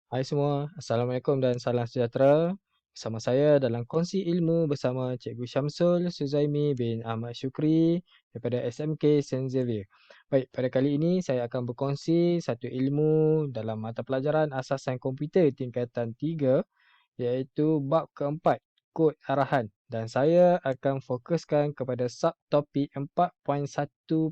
Hai semua, Assalamualaikum dan salam sejahtera. Bersama saya dalam kongsi ilmu bersama Cikgu Syamsul Suzaimi bin Ahmad Syukri daripada SMK Saint Xavier. Baik, pada kali ini saya akan berkongsi satu ilmu dalam mata pelajaran asasan komputer tingkatan 3 iaitu bab keempat, kod arahan. Dan saya akan fokuskan kepada subtopik 4.1.5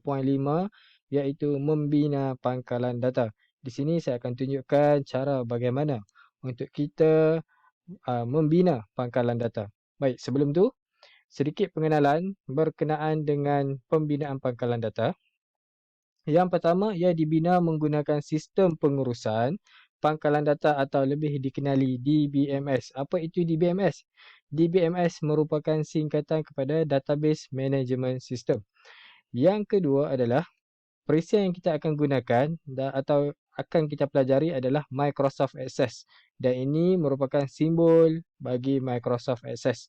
iaitu membina pangkalan data. Di sini saya akan tunjukkan cara bagaimana untuk kita membina pangkalan data. Baik, sebelum tu sedikit pengenalan berkenaan dengan pembinaan pangkalan data. Yang pertama, ia dibina menggunakan sistem pengurusan pangkalan data atau lebih dikenali DBMS. Apa itu DBMS? DBMS merupakan singkatan kepada Database Management System. Yang kedua adalah perisian yang kita akan gunakan atau akan kita pelajari adalah Microsoft Access. Dan ini merupakan simbol bagi Microsoft Access.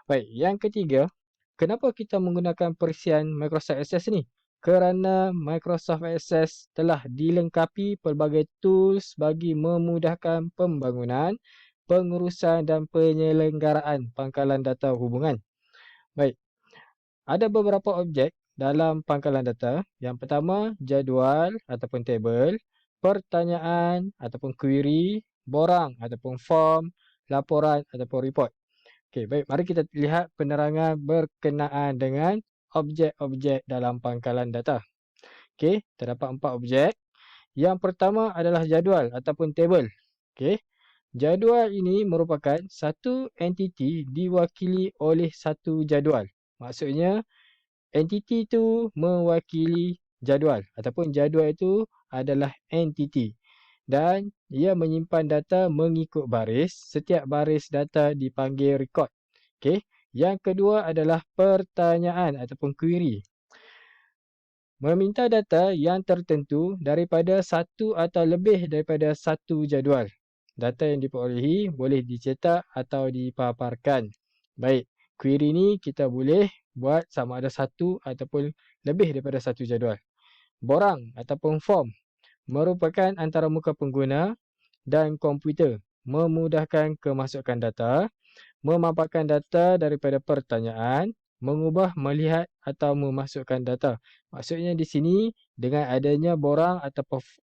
Baik, yang ketiga, kenapa kita menggunakan perisian Microsoft Access ni? Kerana Microsoft Access telah dilengkapi pelbagai tools bagi memudahkan pembangunan, pengurusan dan penyelenggaraan pangkalan data hubungan. Baik, ada beberapa objek dalam pangkalan data. Yang pertama, jadual ataupun table, pertanyaan ataupun query, borang ataupun form, laporan ataupun report. Okey, baik. Mari kita lihat penerangan berkenaan dengan objek-objek dalam pangkalan data. Okey, terdapat 4 objek. Yang pertama adalah jadual ataupun table. Okey, jadual ini merupakan satu entiti diwakili oleh satu jadual. Maksudnya, entiti itu mewakili jadual ataupun jadual itu adalah entiti. Dan ia menyimpan data mengikut baris. Setiap baris data dipanggil record. Okey. Yang kedua adalah pertanyaan ataupun query. Meminta data yang tertentu daripada satu atau lebih daripada satu jadual. Data yang diperolehi boleh dicetak atau dipaparkan. Baik, query ni kita boleh buat sama ada satu ataupun lebih daripada satu jadual. Borang ataupun form merupakan antara muka pengguna dan komputer memudahkan kemasukan data, memaparkan data daripada pertanyaan, mengubah, melihat atau memasukkan data. Maksudnya di sini dengan adanya borang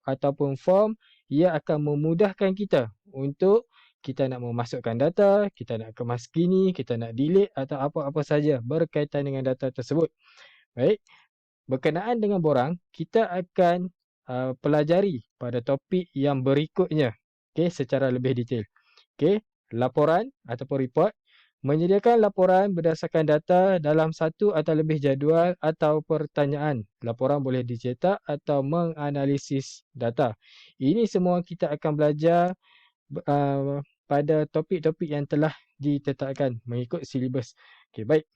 ataupun form, ia akan memudahkan kita untuk kita nak memasukkan data, kita nak kemas kini, kita nak delete atau apa-apa saja berkaitan dengan data tersebut. Baik, berkenaan dengan borang, kita akan pelajari pada topik yang berikutnya. Okey, secara lebih detail. Okey, laporan ataupun report. Menyediakan laporan berdasarkan data dalam satu atau lebih jadual atau pertanyaan. Laporan boleh dicetak atau menganalisis data. Ini semua kita akan belajar pada topik-topik yang telah ditetapkan mengikut silibus. Okey, baik.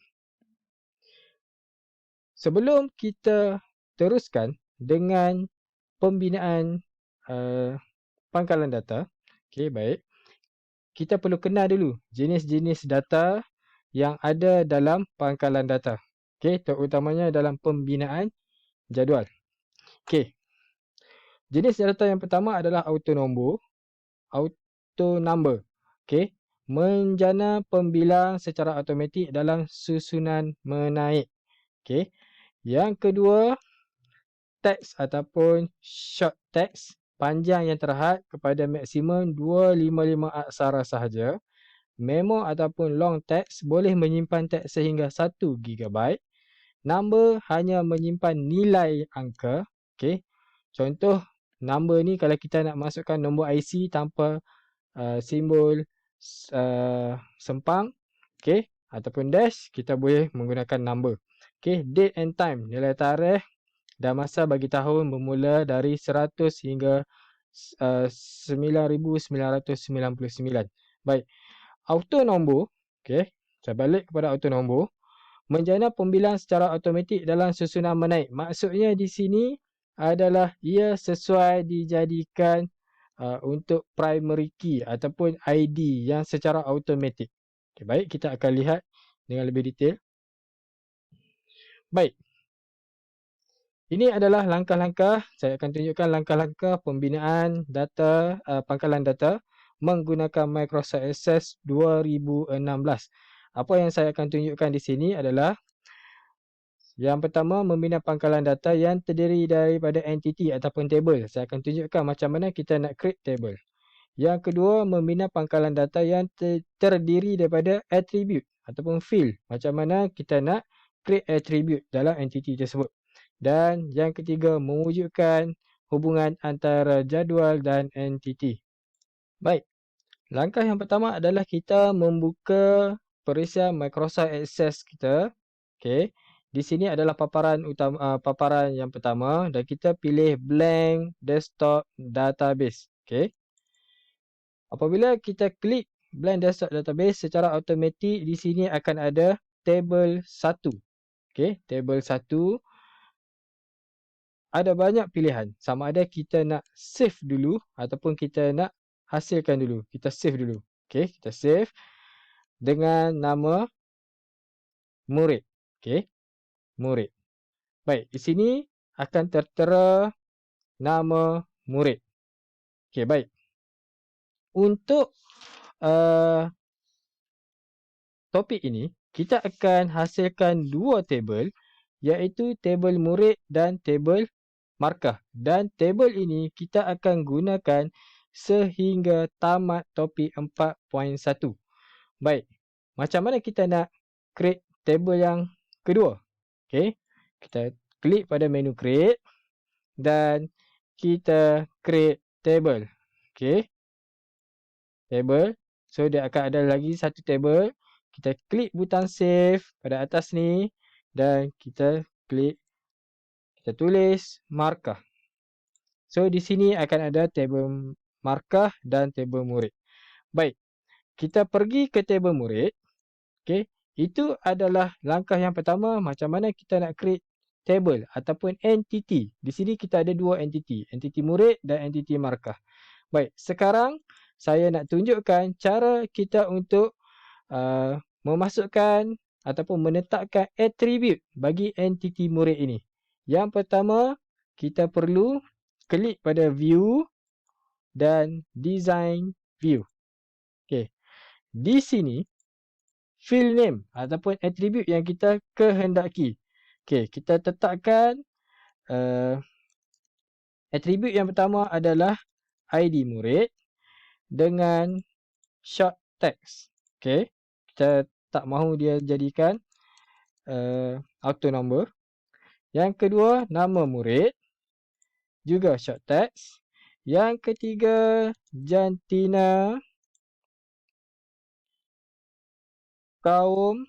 Sebelum kita teruskan dengan pembinaan pangkalan data, okey, baik. Kita perlu kenal dulu jenis-jenis data yang ada dalam pangkalan data. Okey, terutamanya dalam pembinaan jadual. Okey. Jenis data yang pertama adalah auto number. Okey. Menjana pembilang secara automatik dalam susunan menaik. Okey. Yang kedua, teks ataupun short text panjang yang terhad kepada maksimum 255 aksara sahaja. Memo ataupun long text boleh menyimpan teks sehingga 1 GB. Number hanya menyimpan nilai angka. Okey. Contoh number ni kalau kita nak masukkan nombor IC tanpa simbol sempang, okey, ataupun dash, kita boleh menggunakan number. Okey, date and time, nilai tarikh dan masa bagi tahun bermula dari 100 hingga 9999. Baik. Auto nombor, okey, saya balik kepada auto nombor. Menjana pembilang secara automatik dalam susunan menaik. Maksudnya di sini adalah ia sesuai dijadikan untuk primary key ataupun ID yang secara automatik. Okay, baik, kita akan lihat dengan lebih detail. Baik. Ini adalah langkah-langkah, saya akan tunjukkan langkah-langkah pembinaan data, pangkalan data menggunakan Microsoft Access 2016. Apa yang saya akan tunjukkan di sini adalah yang pertama, membina pangkalan data yang terdiri daripada entiti ataupun table. Saya akan tunjukkan macam mana kita nak create table. Yang kedua, membina pangkalan data yang terdiri daripada attribute ataupun field. Macam mana kita nak create attribute dalam entiti tersebut. Dan yang ketiga, mewujudkan hubungan antara jadual dan entiti. Baik, langkah yang pertama adalah kita membuka perisian Microsoft Access kita. Okey. Di sini adalah paparan utama, paparan yang pertama dan kita pilih blank desktop database. Okey. Apabila kita klik blank desktop database, secara automatik di sini akan ada table 1. Okey, table 1 ada banyak pilihan. Sama ada kita nak save dulu ataupun kita nak hasilkan dulu. Kita save dulu. Okey, kita save dengan nama murid. Okey, murid. Baik, di sini akan tertera nama murid. Okey, baik. Untuk topik ini, kita akan hasilkan dua table, iaitu table murid dan table markah. Dan table ini kita akan gunakan sehingga tamat topik 4.1. Baik, macam mana kita nak create table yang kedua? Okey, kita klik pada menu create dan kita create table. Okey, table. So, dia akan ada lagi satu table. Kita klik butang save pada atas ni dan kita klik, kita tulis markah. So, di sini akan ada table markah dan table murid. Baik, kita pergi ke table murid. Okey, itu adalah langkah yang pertama macam mana kita nak create table ataupun entity. Di sini kita ada dua entity, entity murid dan entity markah. Baik, sekarang saya nak tunjukkan cara kita untuk memasukkan ataupun menetapkan attribute bagi entity murid ini. Yang pertama, kita perlu klik pada view dan design view. Okey, di sini field name ataupun attribute yang kita kehendaki. Okey, kita tetapkan attribute yang pertama adalah ID murid dengan short text. Okey, kita tak mahu dia jadikan auto number. Yang kedua, nama murid juga short text. Yang ketiga, jantina kaum,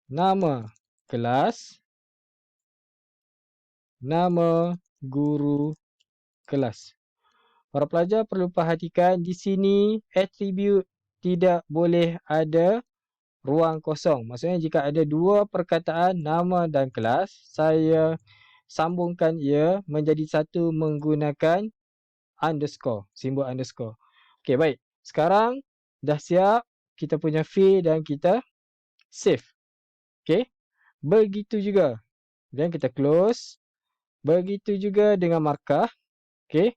nama kelas, nama guru kelas. Para pelajar perlu perhatikan di sini attribute tidak boleh ada ruang kosong. Maksudnya jika ada dua perkataan nama dan kelas, saya sambungkan ia menjadi satu menggunakan underscore, simbol underscore. Okey, baik. Sekarang dah siap kita punya field dan kita save. Okey. Begitu juga. Dan kita close. Begitu juga dengan markah. Okey.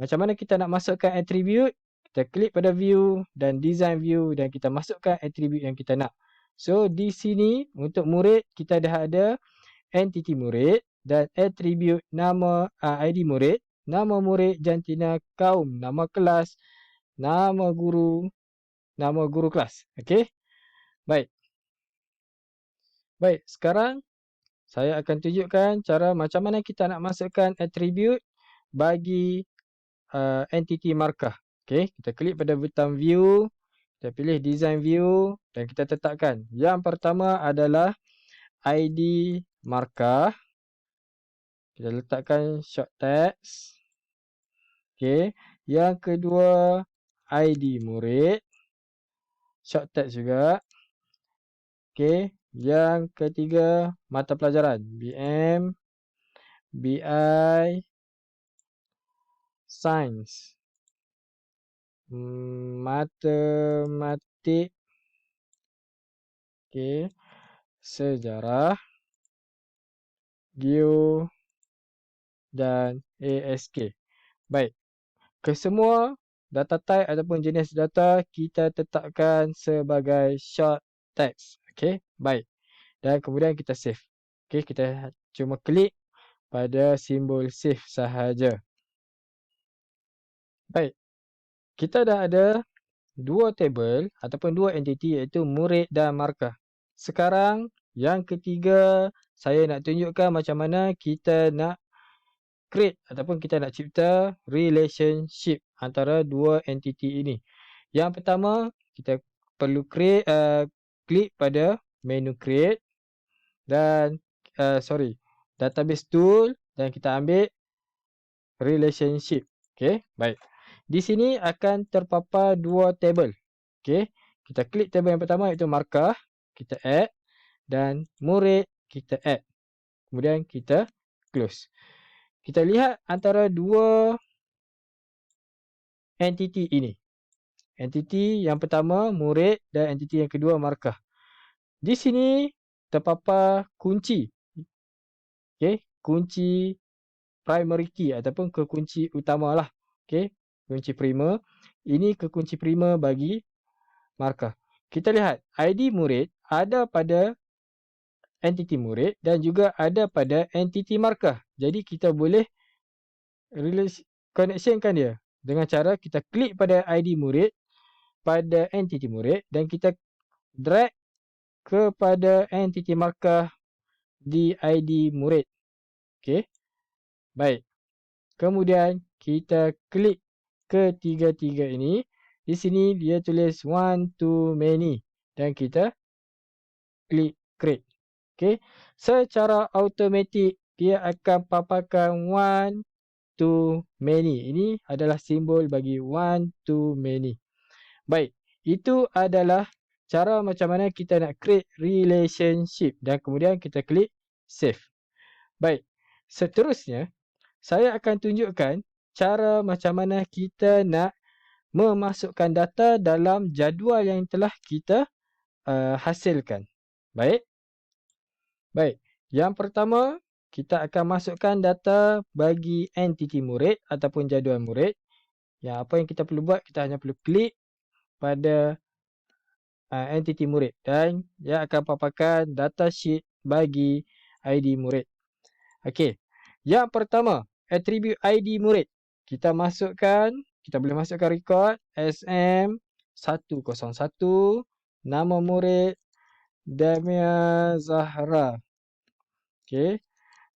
Macam mana kita nak masukkan attribute? Kita klik pada view dan design view dan kita masukkan attribute yang kita nak. So, di sini untuk murid kita dah ada entity murid dan attribute nama ID murid, nama murid, jantina kaum, nama kelas, nama guru kelas. Okey? Baik. Baik, sekarang saya akan tunjukkan cara macam mana kita nak masukkan attribute bagi entity markah. Okey, kita klik pada butang view, kita pilih design view dan kita tetapkan. Yang pertama adalah ID markah. Kita letakkan short text. Okey, yang kedua ID murid. Short text juga. Okey, yang ketiga mata pelajaran BM, BI, Sains, Matematik, okey, Sejarah, Geo dan ASK. Baik, kesemua data type ataupun jenis data kita tetapkan sebagai short text. Okey, baik. Dan kemudian kita save. Okey, kita cuma klik pada simbol save sahaja. Baik, kita dah ada dua table ataupun dua entiti iaitu murid dan markah. Sekarang yang ketiga, saya nak tunjukkan macam mana kita nak create ataupun kita nak cipta relationship antara dua entiti ini. Yang pertama, kita perlu klik pada menu create dan database tool dan kita ambil relationship. Okey, baik. Di sini akan terpapar dua table. Okey, kita klik table yang pertama iaitu markah, kita add dan murid kita add. Kemudian kita close. Kita lihat antara dua entiti ini. Entiti yang pertama murid dan entiti yang kedua markah. Di sini terpapar kunci. Okey, kunci primary key ataupun kekunci utama lah. Okey, kunci primer. Ini kekunci primer bagi markah. Kita lihat ID murid ada pada entiti murid dan juga ada pada entiti markah. Jadi kita boleh connectionkan dia dengan cara kita klik pada ID murid pada entiti murid dan kita drag kepada entiti markah di ID murid. Okey. Baik. Kemudian kita klik ketiga-tiga ini. Di sini dia tulis one to many dan kita klik create. Okey. Secara automatik dia akan paparkan one to many. Ini adalah simbol bagi one to many. Baik. Itu adalah cara macam mana kita nak create relationship dan kemudian kita klik save. Baik. Seterusnya, saya akan tunjukkan cara macam mana kita nak memasukkan data dalam jadual yang telah kita hasilkan. Baik. Baik. Yang pertama, kita akan masukkan data bagi entiti murid ataupun jadual murid. Yang apa yang kita perlu buat, kita hanya perlu klik pada entiti murid dan dia akan paparkan data sheet bagi ID murid. Okey. Yang pertama, atribut ID murid. Kita boleh masukkan record SM101, nama murid Damia Zahra. Okey.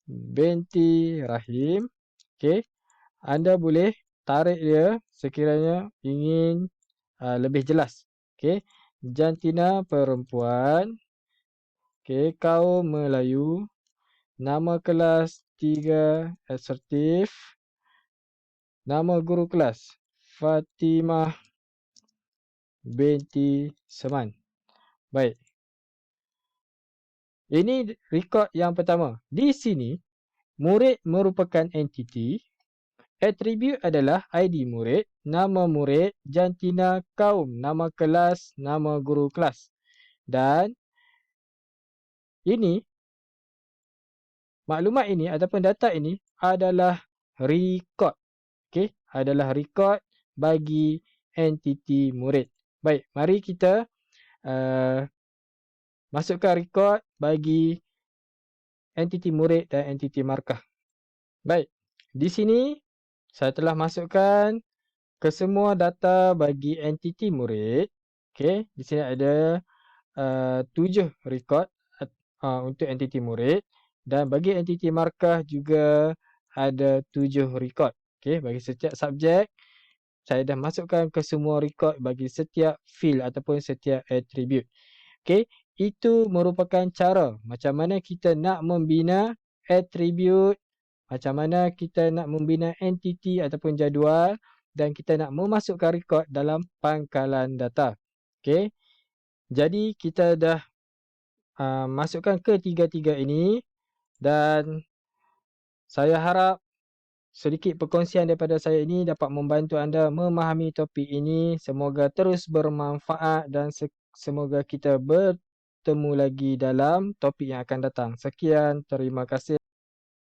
Binti Rahim. Okey. Anda boleh tarik dia sekiranya ingin lebih jelas. Okey. Jantina perempuan. Okey, kaum Melayu. Nama kelas 3 asertif. Nama guru kelas Fatimah binti Seman. Baik. Ini rekod yang pertama. Di sini, murid merupakan entiti. Atribut adalah ID murid, nama murid, jantina kaum, nama kelas, nama guru kelas. Dan ini, maklumat ini ataupun data ini adalah rekod. Okey, adalah rekod bagi entiti murid. Baik, mari kita masukkan rekod bagi entiti murid dan entiti markah. Baik, di sini saya telah masukkan kesemua data bagi entiti murid. Okey, di sini ada 7 rekod untuk entiti murid dan bagi entiti markah juga ada 7 rekod. Okey, bagi setiap subjek saya dah masukkan ke semua rekod bagi setiap field ataupun setiap atribut. Okey, itu merupakan cara macam mana kita nak membina atribut, macam mana kita nak membina entiti ataupun jadual dan kita nak memasukkan rekod dalam pangkalan data. Okey. Jadi kita dah masukkan ketiga-tiga ini dan saya harap sedikit perkongsian daripada saya ini dapat membantu anda memahami topik ini. Semoga terus bermanfaat dan semoga kita bertemu lagi dalam topik yang akan datang. Sekian, terima kasih.